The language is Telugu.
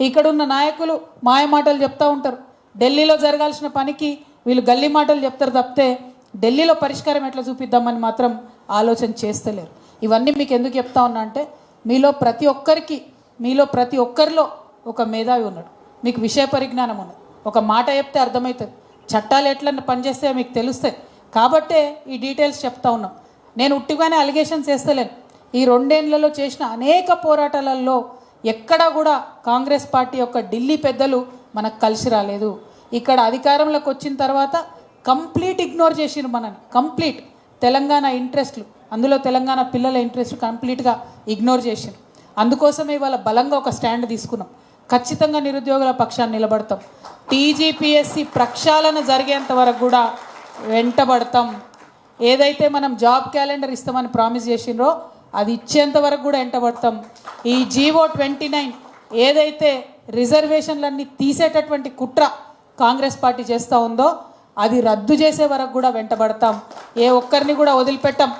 ఇక్కడున్న నాయకులు మాయ మాటలు చెప్తూ ఉంటారు. ఢిల్లీలో జరగాల్సిన పనికి వీళ్ళు గల్లీ మాటలు చెప్తారు తప్పితే ఢిల్లీలో పరిష్కారం ఎట్లా చూపిద్దామని మాత్రం ఆలోచన చేస్తలేరు. ఇవన్నీ మీకు ఎందుకు చెప్తా ఉన్నా అంటే మీలో ప్రతి ఒక్కరిలో ఒక మేధావి ఉన్నాడు, మీకు విషయ పరిజ్ఞానం ఉన్నది, ఒక మాట చెప్తే అర్థమవుతుంది, చట్టాలు ఎట్లా పనిచేస్తాయో మీకు తెలుస్తాయి. కాబట్టే ఈ డీటెయిల్స్ చెప్తా ఉన్నాం. నేను ఉట్టిగానే అలిగేషన్స్ వేస్తలేను. ఈ 2 ఏళ్లలో చేసిన అనేక పోరాటాలలో ఎక్కడా కూడా కాంగ్రెస్ పార్టీ యొక్క ఢిల్లీ పెద్దలు మనకు కలిసి రాలేదు. ఇక్కడ అధికారంలోకి వచ్చిన తర్వాత కంప్లీట్ ఇగ్నోర్ చేసిరు మనని. కంప్లీట్ తెలంగాణ ఇంట్రెస్ట్లు, అందులో తెలంగాణ పిల్లల ఇంట్రెస్ట్ కంప్లీట్గా ఇగ్నోర్ చేసిరు. అందుకోసమే ఇవాళ బలంగా ఒక స్టాండ్ తీసుకున్నాం. ఖచ్చితంగా నిరుద్యోగుల పక్షాన్ని నిలబడతాం. టీజీపీఎస్సీ ప్రక్షాళన జరిగేంత వరకు కూడా వెంటబడతాం. ఏదైతే మనం జాబ్ క్యాలెండర్ ఇస్తామని ప్రామిస్ చేసినరో అది ఇచ్చేంత వరకు కూడా వెంటబడతాం. ఈ జీవో 29 ఏదైతే రిజర్వేషన్లన్నీ తీసేటటువంటి కుట్ర కాంగ్రెస్ పార్టీ చేస్తూ ఉందో అది రద్దు చేసే వరకు కూడా వెంటబడతాం. ఏ ఒక్కరిని కూడా వదిలిపెట్టాం.